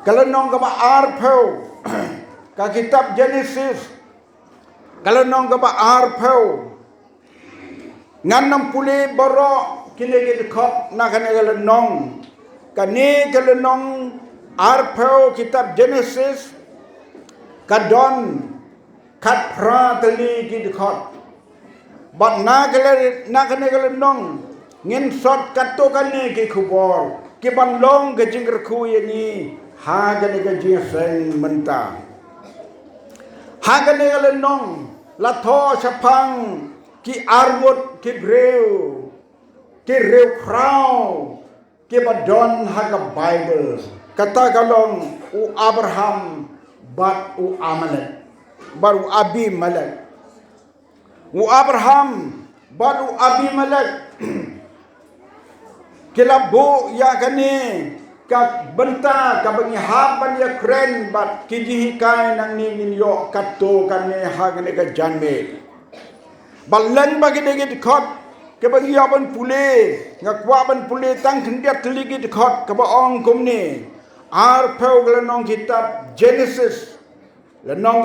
Kalau nong ka ba arpeu ka kitab Genesis. Kalau nong ka ba arpeu ngan nam puli boro kinegit khot na kanegala nong kani kalau nong arpeu kitab Genesis kadon kat pra tali gid khot bat na kanegala nong ngin sot kato kani ki khubor ki ban long ke jingr khu yani ha kanega jing sen menta ha kanegala nong la tho chapang ki armut ki breu ki reu krau ki badon haga Bible kata kalong u Abraham bat u Amalek baru Abimelek u Abraham baru Abimelek kilabu ya kani ka benta ka bangi haban ya kren bat kijihikai nang ni yo katto kani hagane ka janme balan bagi degit khot ke bagi aban pule ngakwa ban pule tang kendiat teligit khot ka ba ong kumni ar peu glanong kitab Genesis lanong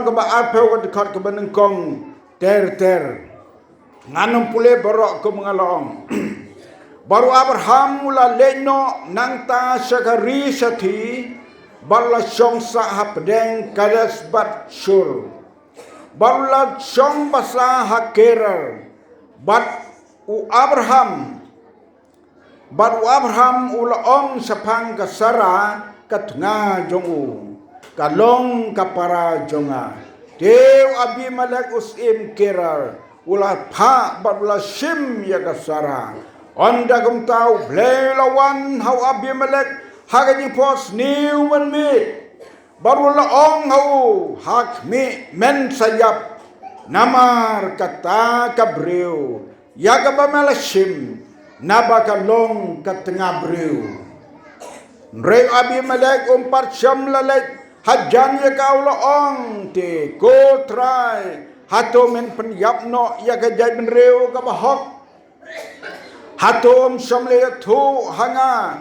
ka ba ar peu ka khot ka baneng kong ter nganong pule borok ko mengalong baru Abraham mula leno nangta syakari sati bala syong sa hapdeng kadas bat syur barulah syong basa hakerer bat u Abraham ula ong sapang kasara katnga jongu kalong kapara jonga dew Abimelek usim kerar ula pa barulah sim ya kasara onda kum tau blay lawan hau Abimelek hagani pos new man mit baru laong hau hak mi men sayap namar kata kabreu yaga bamalashim nabakalong katengah breu rei Abimelek umpar syam lalek hajan ya kau laong te ko try hato men penyapno yaga jai benreu kabahok hatom samle tu hanga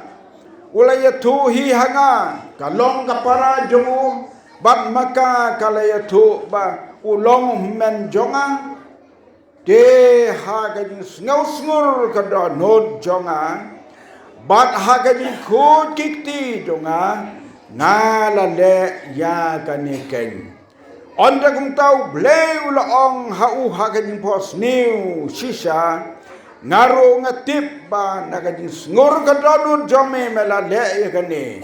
ulaya tu hi hanga kalong kapara jongu bat maka kalaya tu ba ulong men jonga de hagajing sngur kada nod jonga bat hagajing khut kikti jonga ngalale ya kaniken onda kum tau bleu laong hau hagajing pos new shisha ngaro ngatip ba nakajing sngur kadanud jome melale ya kani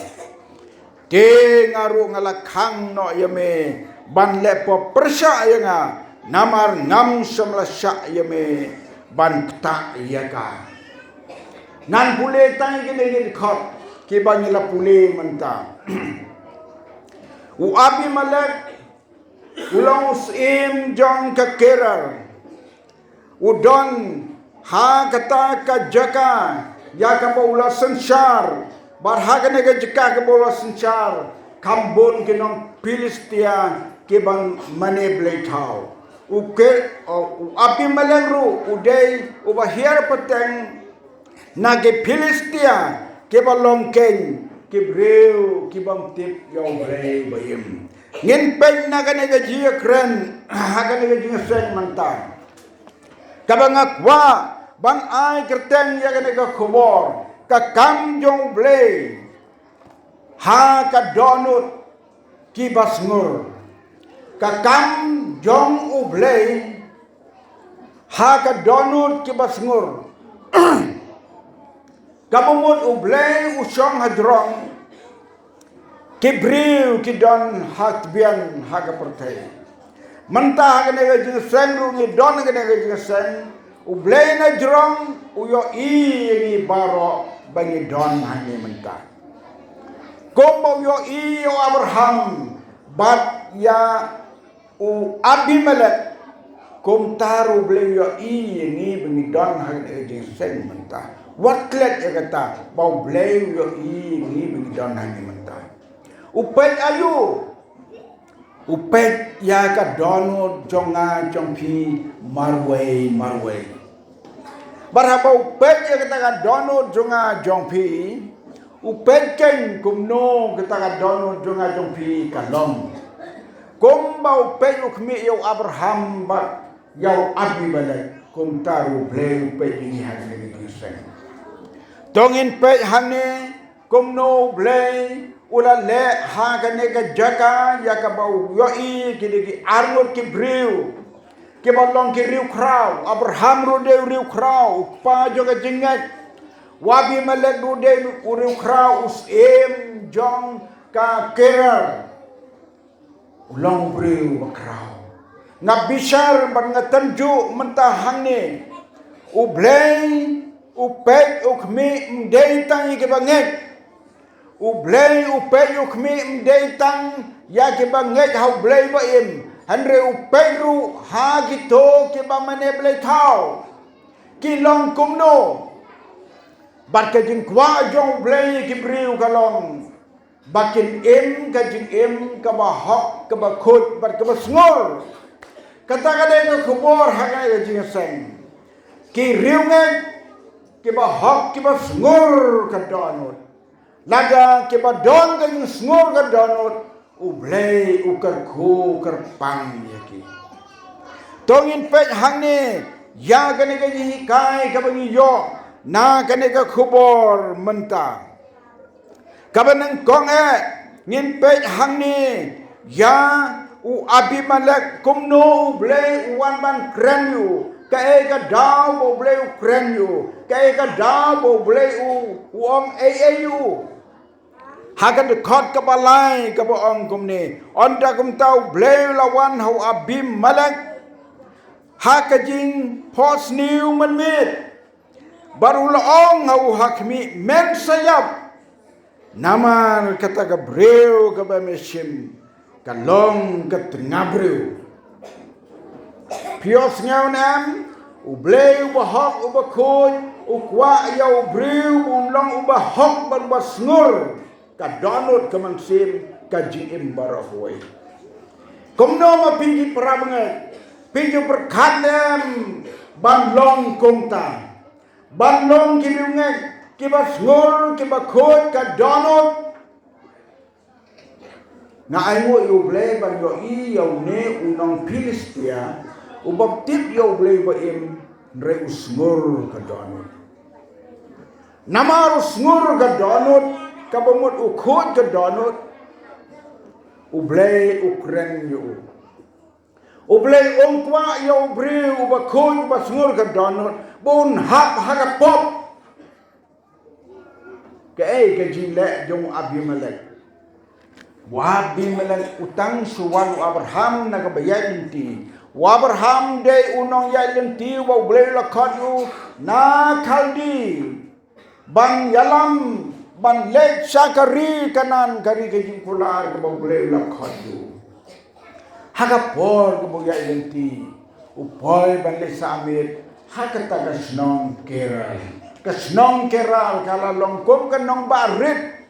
te ngaro ngalakhang no yame ban lepo persya ya nga namar ngam samlasya yame ban kta ya ka nan pule tang kini khot ki banila pule manta u Abimelek ulong sim jong ka kerar udon ha kata ka jaka ya ka bola sensar barhaga nega jaka ka bola sensar kambon kinong Filistia ke bang mane blethau uke Abimelek ru udai ubahir peteng nage Filistia ke balong ken ke breu ke bang tip yo breu bayim ngin pen naga nega jia kren haga nega jia sen mantap kabangak wa ban ai kerteng ya kene ka khobor ka kam jong blei ha ka donut ki basngur ka kam jong u blei ha ka donut ki basngur ka bumut u blei u shong hadrong ki briu ki don hat bian ha ka pertai mentah kene ka jing sen ru ni don kene ka jing sen ublay na jrong uyo ini baro bangi don hani mentah kombo yo iyo Abraham bat ya u Abimelek kom taru blay yo ini bangi don hani jing sen mentah watlet ya kata bau blay yo ini bangi don hani mentah upet ayu upet ya ka dono jonga jongpi marway barhaba upet ya ka dono jonga jongpi upeken kumno kita kadono jonga jongpi kalong kumbau pe ukmi yo Abraham bat yo Abimelek kum taru ble pe ini hane kiseng tongin pe hane kumno ble ula le ha kane ka jaga ya ka bau yo I kidigi arnur ki briu ki balong ki riu krau Abraham ru de riu krau pa joga jingat Wabi Melek dude uriu krau em jong ka kerar ulang briu bakrau ngabisar ban ngatanju mentahane ublei upek ukmi mdei tang ke banget ublei upek ukmi mdei tang ya ke banget hau blei ba em hanre upek ru ha gito ke ba mane blei thau kilong kumno bat kajing kwa jong blei ki briu kalong bakin em kajing em ka ba hok ka ba khut bat ka ba sngur kata kade ko khubor hagai kajing seng ki riu nge ki ba hok ki ba sngur ka donut laga ki ba don kajing sngur ka donut u blei u kar khu kar pang yaki tongin pet hangne ya kane kajing kai ka bangi yo na kaneka khubor menta kabanang kong ngin pe hangni ya u Abimelek kumno ble wan ban krenyu ka daw bo ble u krenyu ka daw bo ble u om au hagan de khot ka balai ka bo ong kumni onda kum taw ble lawan hu Abimelek hakajing pos new man mit baru laong hau hakmi men sayap nama kata ka breu ka ba mesim kalong ka tringabreu pios ngau nam u bleu ba hok u ba khoi u kwa yau breu long u ba hok ban ba sngur ka donut ka mangsim ka jim barahoi komno ma pingi prabangat pingi berkhanem ban long kongta Bandong kibungek kiba sngur kiba khot ka donut na aiwo yo ble ban yo I yo ne unong Filistia ubab tip yo ble ba im re usngur ka donut namar usngur ka donut ka bamut u khot ka donut u ble ukren yo ublay ongkwa yo bre uba khoi uba sngur ka donut bon hap haga pop ke ke jile jong Abimelek Abimelek utang suwan Abraham na kabayay linti Abraham de unong yay linti wa ublay lakot yu na kaldi ban yalam ban lek sakari kanan kari kajing pular ka ublay lakot yu hagapor kemudian identi upoy balik samit hakata kasnong keral kala longkom kanong barit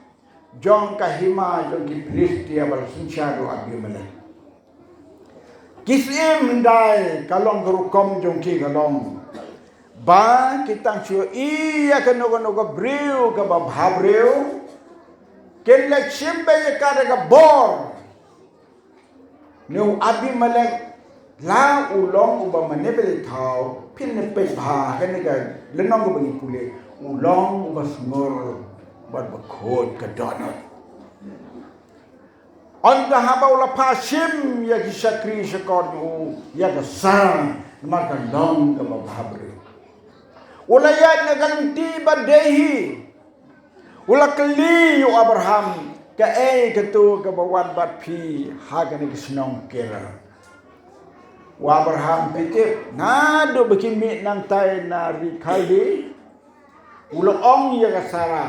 jong kahima jong ki Filistia bal sunsyado Abimelek kisim ndai kalong gerukom jong ki kalong ba kitang syo iya kanogo briu ka babhabreu kenlek simbe ka daga bor Neu Abimelek la ulong uba manebele thau pin ne pe bha kan ga lenong ko bangi pule ulong uba smur bad ba khot ka donut anda haba ula pasim ya kisakri sakor ya ka sang maka long ka babre ula ya naganti badehi ula kali yu Abraham ka ketu ka bawan bat phi hagan ki snong kera wa Abraham pitip nado bekimi nang tay na rikaldi ulong ya ka Sara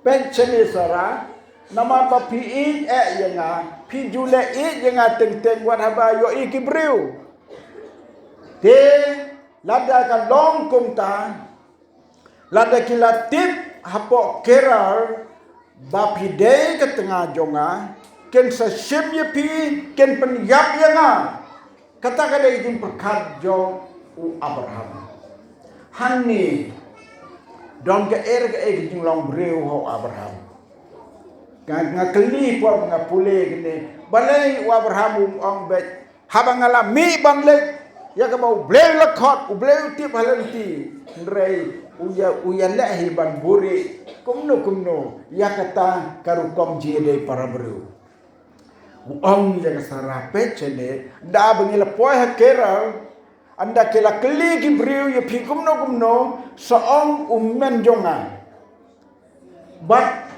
pencheni Sara nama pa phi yanga phi jule yanga teng wat haba yo ikibriu te lada ka long kumta lada kilatip hapo kerar bapide ke tengah jonga ken sa shimye pi ken penyap yanga kata kada izin perkat jong u Abraham hani Don ke jing long breu ho Abraham. Ngakeli po mga pule gini. Balay u Abraham ong bet. Habang alami banglek. Ya ka mau bleu lakot, u bleu tip halanti. Nrei uya lehi ban buri. Kumno. Ya kata karukom jide para breu. Uang yang sarapet cene. Da bangila poy hakera. Anda kela keli ki breu ya pi kumno. Saong ummen jonga. Bat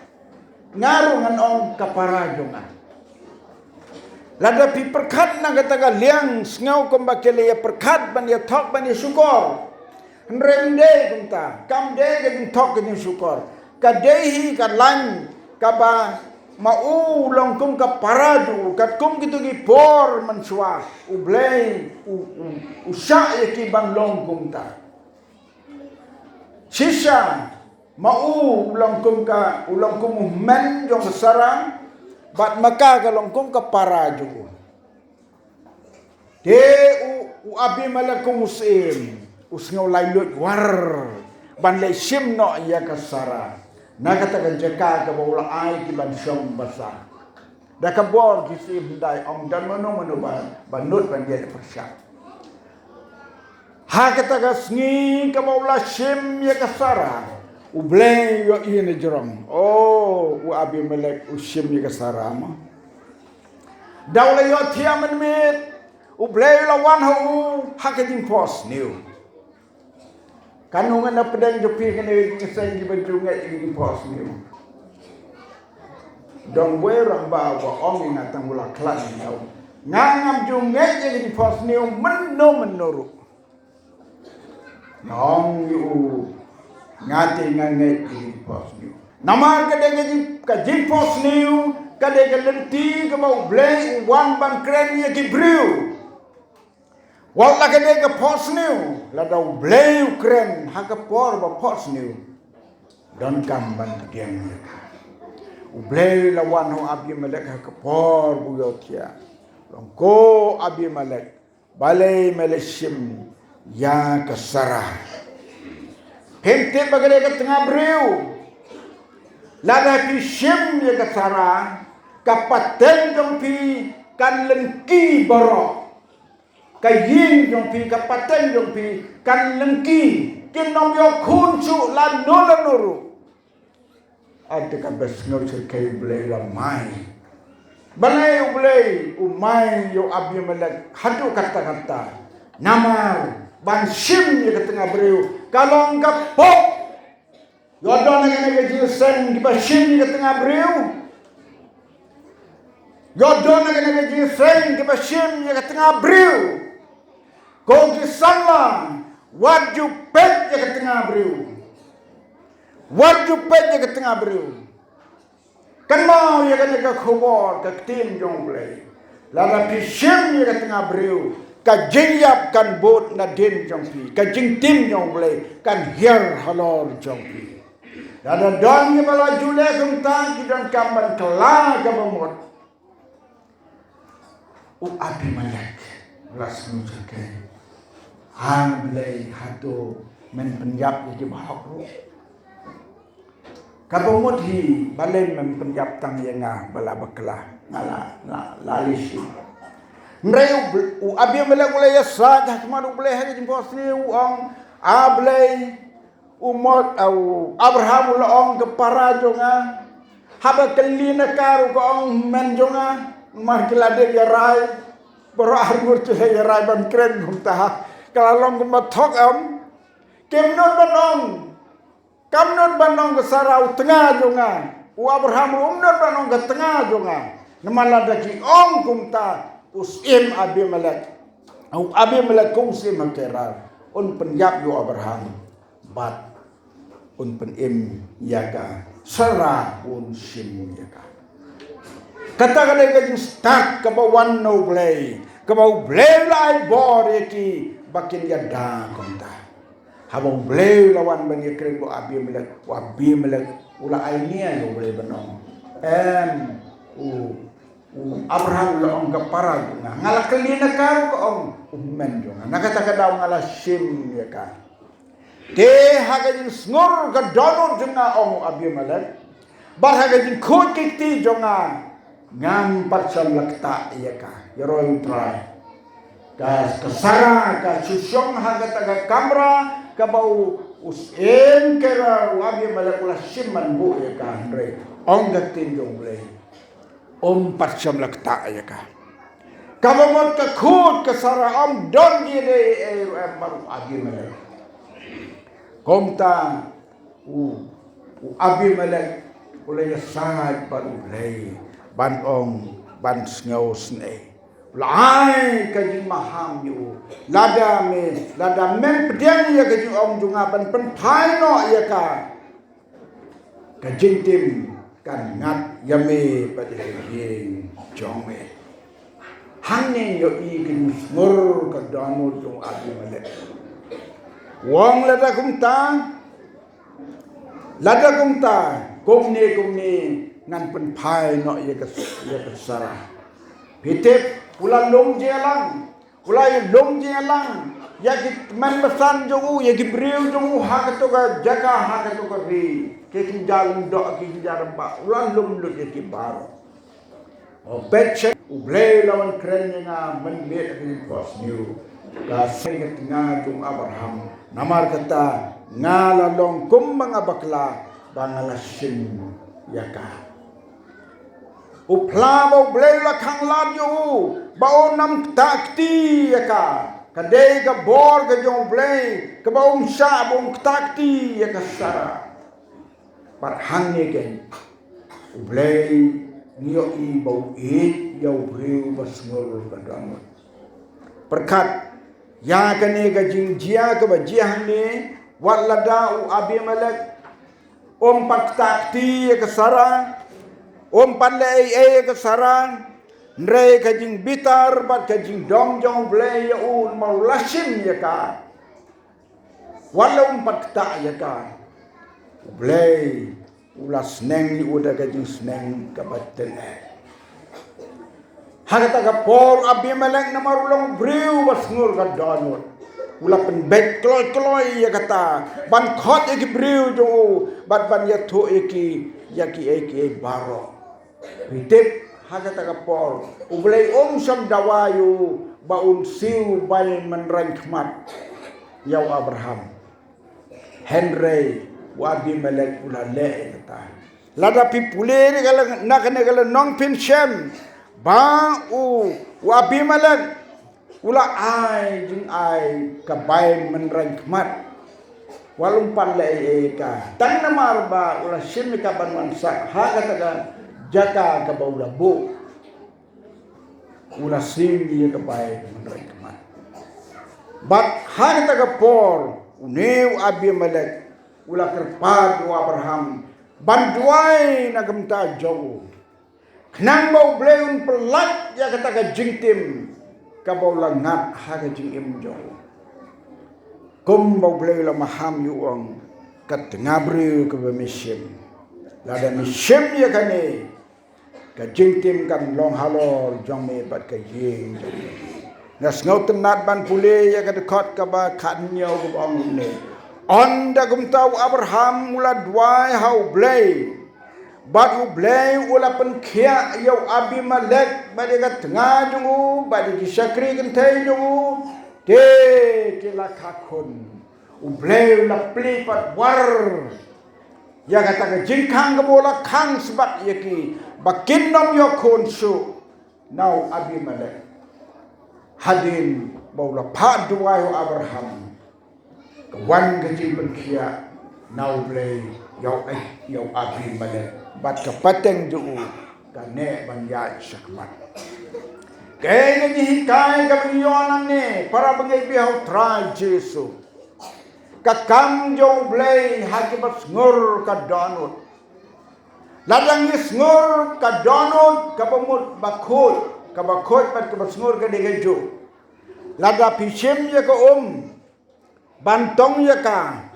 ngarungan ong kapara jonga. Lada pi perkat na kataga liang sngau kombakele ya perkat ban ya tok ban ya syukur. Nrende kunta. Kam de ke tok ke syukur. Kadehi kalan kaba mau long kum kapara ju kat kum kitu gi por mansua ublei usha ya ki ban long kum ta. Sisa mau ulang kum men jong sarang bat maka ka long kum ka paraju de u abi malakum musim usngau lailut war ban le sim no ya ka sara na kata ka jeka ka bola ai ki ban syom basa da ka bor ki sim dai om dan mano ban nut ban dia persya ha kata ka sngi ka bola sim ya ka sara ubleng yo ini jerong. Oh, u abi melek usim ni kasarama. Daula yo tiaman mit ubleng lawan hu hakating pos new. Kanungan na pedang jopi kene ngiseng di bajunga di pos new. Dong werang bawa ong ingatang mula klan new. Ngangam junga di pos new menuru. Nong yu ngati nganget di pos new. Namar kadang ka di pos new kadang lenti ka mau bleng wan ban kren ye ki brew. Wala kadang ka pos new la dau bleng kren ha ka por ba pos new. Don kam ban diam ye. U bleng la wan ho abi melek ha ka por bu yo tia. Longko abi melek balai meleshim ya kasara. Hente bagale ka tengah breu. Lada pi sim ya ka sara kapaten jong pi kan lengki baro. Kayin jong pi kapaten jong pi kan lengki kin nom yo khun su la nuru. Ate ka bes ngor se kai blei la mai. Balai blei umai yo abi melek hadu kata-kata. Namar ban sim ya ka tengah breu. Kalau enggak pop, yodon dengan jilsen di basim di tengah breu, yodon dengan jilsen di basim di tengah breu, kau kisah wajib pet di tengah breu, wajib pet di tengah breu, kan mau ya kan ke kubur ke tim jonglei, lalu pisim di tengah breu. Kajing yap kan bot na din jongpi, kajing tim jonglei kan hier halor jongpi. Dan don ni bala jule kumtang kidan kamban kela kamot. U abi malak las mujake. Han blei hatu men penjap di bahok ru. Kabomot hi balen men penjap tang yenga bala baklah ngala lalisi. Nrei u abi melek ulai yasa dah kemana ulai hari jemput ni uang ablei umot au Abraham ula ong ke para jonga haba kelina karu ko ong men jonga mah kelade ya rai boro armur tu ya rai ban kren gumta kalalong gumathok am kemnot banong kamnot banong ke sarau tengah jonga u Abraham umnot banong ke tengah jonga namala daki ong gumta usim abi melek au abi melek kongsi makera un penyap yo Abraham bat un penim yaga sara un sim yaga kata kala gajing start ka bawan no play ka bau play lai bor eki bakin yada konta habau play lawan ban yekren bo abi melek ula ainia yo play banong Abraham la ong kapara nga ngala kelina karu ko ong ummen jo nga nakata daw ngala sim ya ka Te hagajin sngur ka donut jonga ong Abimelek. Bar hagajin khut kiti jonga ngam parcham lakta yaka. Yaroi try. Kasara ka susyong hagataga kamera ka bau usen kera Abimelek ulah simman bu yaka andre. Ong gatin jong blay. Parcham lakta yaka. Kabamot ka khut kasara om don gile baru Abimelek. Komta Abimelek ulay sangat baru lay ban sngaw snay. Ulay kajing maham yu lada men pedian ya kajing om jungapan penpai no ya ka kajing tim kan ngat yame pada yeng jongme. Hangin yo igin sngur ka danu jong Abimelek. Wong lada kumta kumni ngan penpai no ya kesara. Pitip ulang lom jelang ya ki man besan jongu ya ki briu jongu ha ka to ka jaka ha ka to ka ri ke ki jalan do ki jaran ba ulang lom lu ya ki baro. Petche ublay lawan keren nga menmet ki pos new ka singat nga jong Abraham namar kata ngalalong kum mga bakla bangalasin yaka upla mo blay la kang ladyo baon nam takti yaka kadai ka bor ka jong blay ka baon sya bong takti yaka sara parhang ken ublay niyo ibau yaw briu basngol kadang perkat ya kane ga jingjia ka bajiah ni walada Abimelek pat takti ka sara palle ka sara ndre ka jing bitar bat ka jing dom jong ble ya maulasim ya ka wala pat ta ya ka ble ulas neng udah ka jing sneng ka batten Hakata ka por Abimelek na marulong briu basngur ka donut. Ula pen bek kloy ya kata. Ban khot iki briu jo ban ya thu iki eki baro. Pitip hakata ka por. Ublay sam dawayu baun siu bay menrang khmat. Yaw Abraham. Henry wa Abimelek ula le kata. Lada pipule nakane nong pin shem. Ba Abimelek ula jing kabay menrang khmat walung panlay ka tang namar ba ula sim ka banwan sa ha kata jaka ka baula bu ula sim dia kabay menrang khmat bat ha kata por uneu Abimelek ula kerpad Abraham banduai nagamta jauh Nang bau bleun pelat ya kata ka jingtim ka bau langat ha ka jingim jo. Kum bau bleula maham yu ong kat ngabri ka bemisim. Lada misim ya kane ka jingtim kan long halol jong me bat ka yeng. Nas ngau tenat ban pule ya ka dekot ka ba khan nyau ka bang ne. Onda kum tau Abraham mula dwai hau blei. Batu blay ula pen kia yaw Abimelek badi ka tengah jungu badi ki syakri kentai jungu de kila kakun ublay ula plipat war ya kata ka jingkang ka bola kang sebat yaki bakin nom yakun su now Abimelek hadin baula pa duwayo Abraham kawan ka jingpen kia now blay yaw Abimelek bat kapateng juu kane banyai sakmat kaya ni hikai kabiyonan ni para bangay bihaw try Jesu kakam jong blay hakibat ngur ka donut ladang ngur ka donut kapamut bakut pat kabat ngur ka degejo lada pisim ya ka bantong ya ka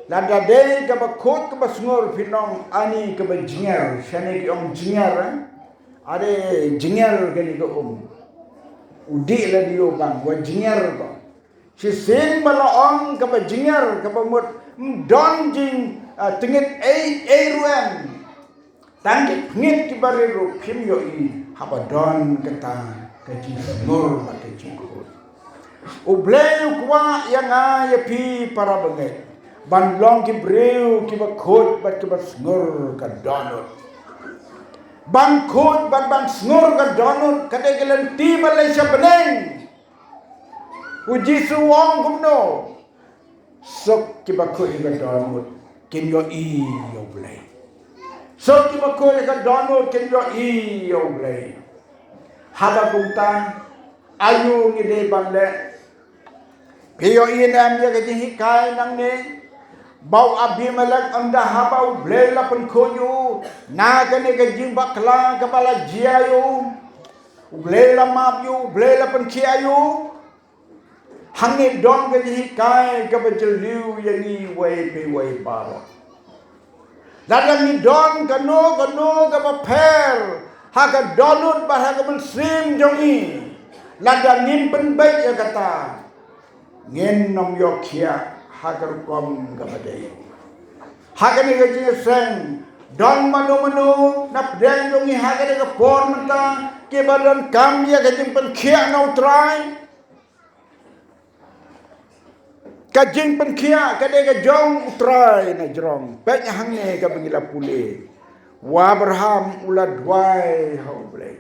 lada day kabakot kabasngor pinong ani kabajingar shane ki jingar ade jingar gani ko udi la dio bang wa jingar ko si sin balaong ka bajingar ka bamut don jing tingit ruem tangkit ngit ki bariru phim yo i haba don kata ka jingor ma ka jingor ubleu kwa yang ya pi para banget ban long ki breu ki ba khot bat ki ba sngur ka donut ban khot ban sngur ka donut ka de gelan ti malaysia beneng uji suwong kumno sok ki ba khot ka donut kin yo i yo blai sok ki ba khot ka donut kin yo i yo blai haba kumta ayu ngi de ban le Piyo inam ya gaji hikai nang ne bau Abimelek anda habau blela pun koyu naga ne gaji bakla kepala jiayu blela mabyu blela pun kiayu hangi don gaji hikai kapajeliu yangi wai pe wai baro ladang ni don kano kapaper haga donut bahaga mensim jongi ladang nimpen baik ya kata ngen nom yo kia hagar kom gabadai hagar ni gaji sen don manu nap den dongi hagar ga por mata ke badan kam ya gaji pen kia no try kajing pen kia kade ga jong try na jrong pek hang ne ga bangila pule wa Abraham ulad wai how blay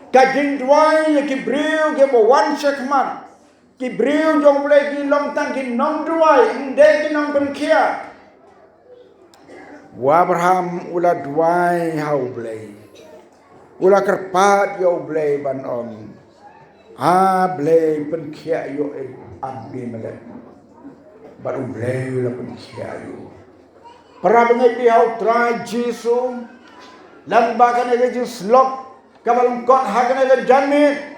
kajing dwai ki breu ge bo wan shekman ki breu jong boleh ki long tang ki nong duai inde ki nong ben kia wa Abraham ula duai hau boleh ula kerpat yo boleh ban om boleh ben kia yo Abimelek baru boleh ula ben kia yo para bengai di hau try Jesu lambakan ega Jesu lok kabalong kot hakan ega janmit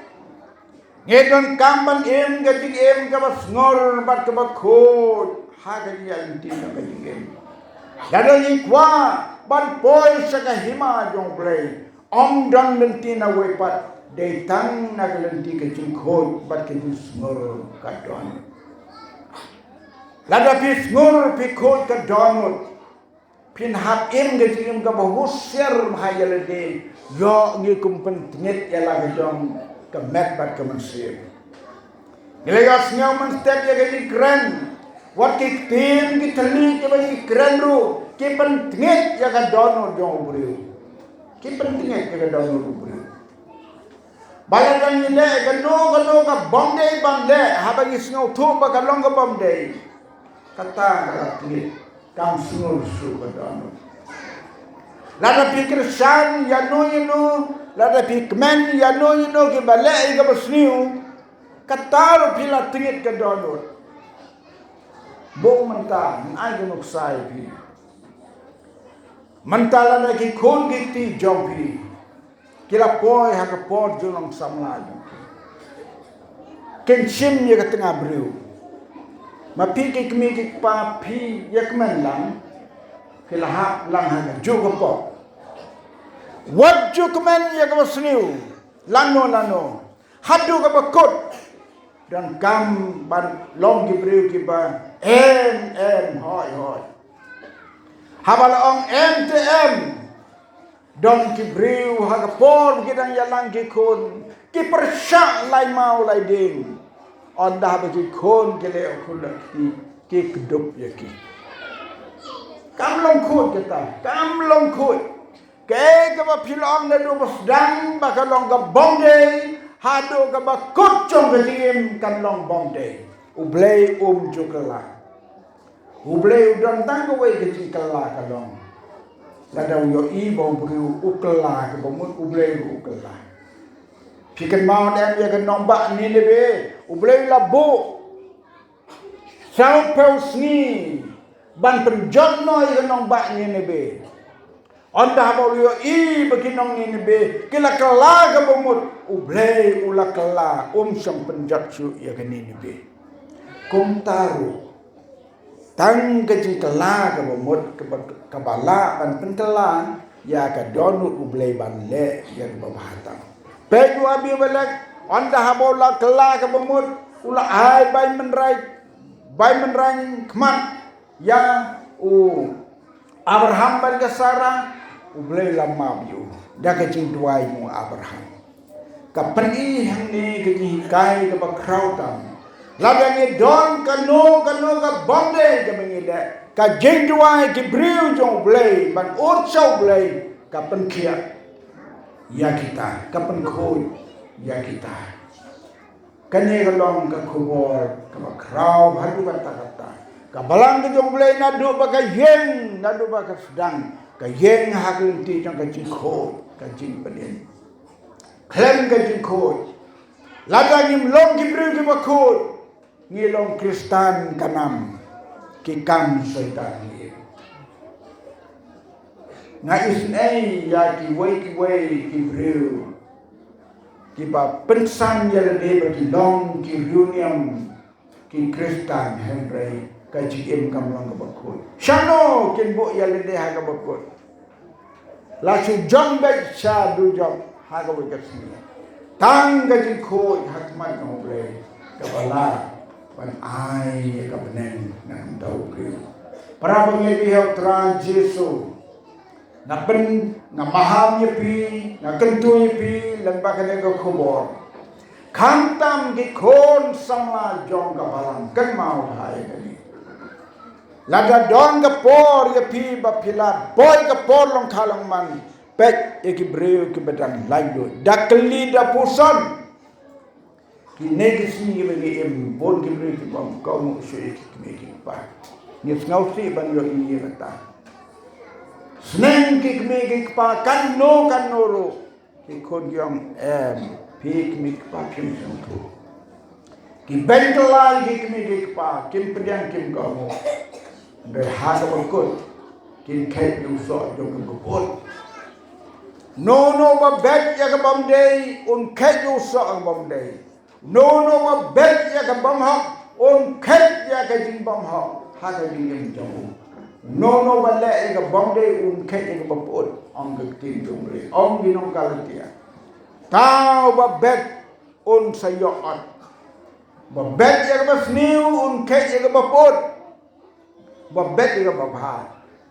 ngedon kamban gajing kabas ngor bat kabakot hagan ya inti na gajing dadali kwa ban poi saka hima jong play om dang lenti na wepat detang na lenti gajing khot bat gajing ngor kadon lada pis ngor pi khot kadon pin hap gajing kabahusir mahayalade yo ngi kumpen nget ya la gajong kemet bat kemensiap. Nilegas ngau menstep ya gani keren. Wat ki tim ki teli ki bagi keren ru. Ki pentingit ya kan dono jong beriu. Ki pentingit ya kan dono beriu. Bayaran ni gano ka bomde bande habagi ngau tu ba kalong ka bomde. Kata kati kam sungur su ka dono. Lada pikir san ya no lada pikmen ya no ke balai ke basniu katar pila tingit ke donor bo manta ai ke nuksai pi mantala na ki khon giti jompi kila poi ha ka por junong samla ken sim ye ka tengah breu mapi ke kmi ke pa pi ye kmen lang kila ha lang ha ju ko po wajju kemen ya kabasniu lano hadu ka bakot dan kam ban long gibreu ki ba en hoi habala ong MTM don gibreu ha ka por gidang yalang ki kon ki persyak lai mau lai ding on dah ba ki kon ke le okulat ki kedup ya ki kam long khut kita kam long khut ke ba pilong na do basdang ba kalong ka bomde hado ka ba kutchong ka tim kan long bomde ublay jukala ublay udang tang ko we ka jikala kalong ladaw yo i bom bru ukala ka bomut ublay ukala pikan mau dem ya kan nombak ni lebe ublay labu sao peus ni ban penjot no ya nombak ni lebe anda mau yo i beginong ni be kila kala ga bomut ublay ula kala sang penjat su ya gani ni be kum taru tang ga ji kala ga bomut ka bala ban pentela ya ka donu ublay ban le ya babahata pe ju Abimelek anda mau la kala ga bomut ula ai bai menrai kemat ya Abraham ban ka Sarah ublay lama biu da ka jing duai mo Abraham ka pani hang ni ka ji kai ka ba krautam ladang ni don ka no ka bonde ka mengida ka jing duai ki briu jong blay ban ur chau blay ka pen kia ya kita ka pen khoi ya kita kani ka long ka khubor ka ba krau hadu ka takata ka balang ka jong blay nadu ba ka yeng nadu ba ka sedang ka yeng hakun ti jong ka jing khoi ka jing panin klem ka jing khoi ladang im long ki briu ki ba khoi ngilong Kristan kanam ki kam saitan ni nga isnei ya ki wei ki briu ki ba pensan ya le ki long ki union ki Kristan henry ka jim kam long ka bakoi shano kin bo ya le ha ka bakoi la su jong be sha du jong ha ka ba sni tang ka jin khoi hakmat no ble ka bala pan ai ka benen nan dau ki para pengebi hau tran Jesu na pen na maham ye pi na kentu ye pi lemba kene ko khobor khantam ki khon samla jong ka balang kan mau hai ni lada don ka por ye pi ba phila boy ka por long khalong man pek ye ki breu ki bedang laido dakli da pusan ki negisi ye bagi em bon ki breu ki bom ko mo shwe ki ki pa ni ngau si ban yo ni kata Seneng ki kemik pa kan no ro ki khon yom pik mik pa kim tu ki bengkelai ki kemik pa kim pedang kim ka mo be ha ka bokot kim khet du so do ka bokot no ba bet ya ka bom day un khet du so ka bom day no ba bet ya ka bom ha un khet ya ka jing bom ha ha ka jing yem jong no ba le ka bom day un khet ka bokot ong ka tin jong le ong gi nong ka le tao ba bet un sayot ba bet ya ba sniu un khet ya ba pot ba bet ya ba bha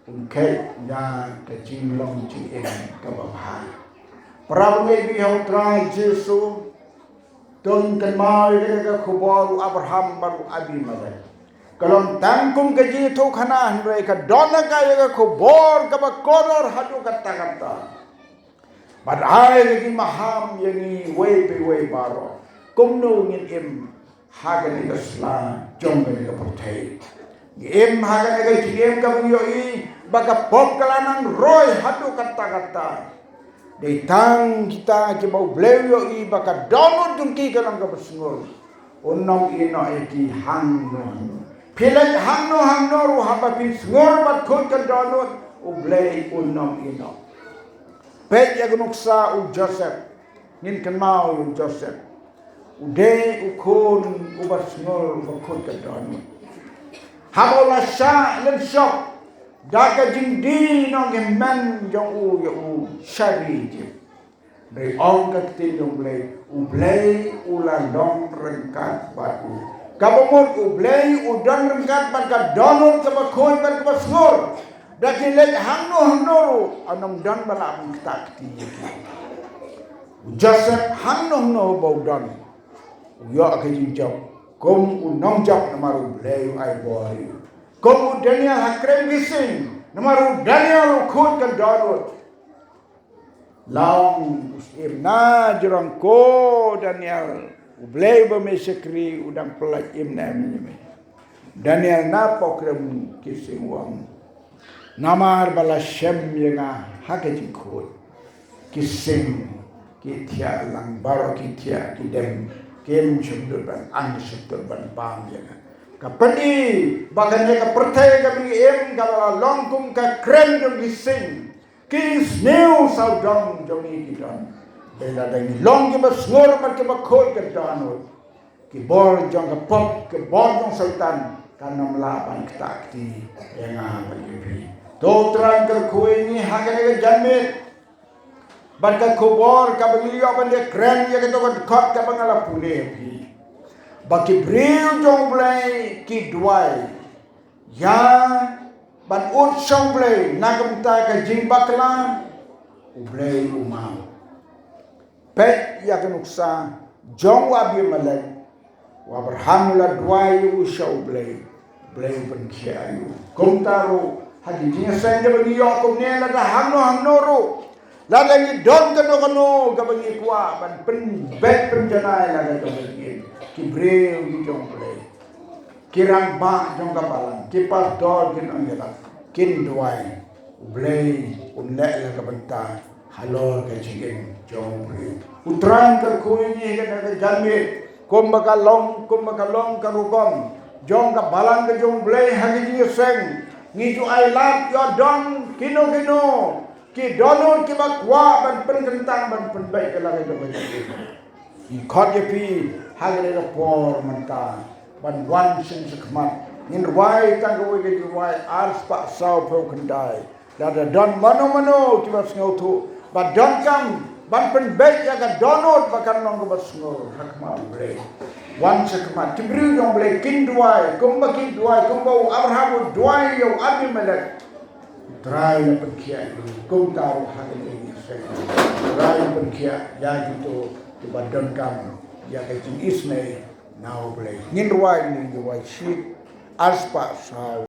un khet ya ka jing long chi en ka ba bha pra me bi hau trai Jesu ton kan mai ka khubor Abraham baru Abimelek kalon tangkum ka ji thu khana hanre ka dona ka ya khubor ka ba koror hadu kata badai ki maham yang wei baro kumno ngin em hagan ka sla jong ka portai em hagan ka jiem ka yo i baka pop kalanan roy hadu kata de tang kita ki bau bleu yo i baka dono dungki kalang ka besngol onong ino eki hangno pilek hangno ru haba pin ngor bat khot ka dono u blei onong ino pet ya gunuksa u Joseph ngin kan mau u Joseph u de u khon u basngol u khot ka dono habola sha len shop daga jingdi no ngemen jong u ya u shari je de ong ka tin jong blei u la dong rengkat batu kabomot u blei u don rengkat bat ka dono ka ba khoi bat ka basngol daki lek hangno anom dan bala ang takti Joseph hangno bau dan yo ka jinjau kom unong jak namaru bleu ai boy kom Daniel hakrem gising namaru Daniel khut ka darot long imna jurang ko Daniel bleu ba mesekri udang pelaj imna me Daniel na pokrem kising wang namar bala shem yenga hakati khoi kising ki thia lang baro ki thia ki dem kem shubdur ban ang shubdur ban bang yenga kapani bagane ka perthai ka bi em ka longkum ka krem jong kising ki sneu sau dong jomi ki don bela dai long ki ba snor par ki ba khoi ka danot ki bor jong ka pop ki bor jong sultan kanam la ban takti yenga ba yepi Totran ka kuwi ni hagan ka janmit ban ka kubor ka bangilyo ban de kren ya ka to ka ka bangala pule pi baki bril jong blai ki duai ya ban ut song blai nagam ta ka jing bakla blai umau pet ya kenuksa jong wa bi malak wa Abraham la duai usau blai pen kiayu kum taru hadi jinya senge bagi yo kum ne la da hamno ro la da ni don kano ka bagi kwa ban pen bet pen janai la da bagi ki breu ki jong blai kirang ba jong ka balang ki pastor kin angela kin duai blai unle la ka banta halor ka jingen jong breu utran ka kuini ka da jalme kum bakalong ka rukom jong ka balang ka jong blai hagi ji seng ni ju ai lat yo don kino ki donor ki bakwa ban pen kentang ban pen bai ka la ka ba i khot ye pi hagi le por manta ban wan sin sekmat nin wai tang ko ge wai ars pa sau pro kendai la da don mano ki bas ngau tu ba don kam ban pen bai ya ka donor bakan nong ko bas ngau hakma bre wan sekmat tibriu jong ble kin duai kumba kin duai kumba Abraham duai yo Abimelek trai na penkia kum tahu hal ini saya trai penkia ya gitu di badan kam ya kecil Ismail now ble ngin duai ni duai shit aspa sau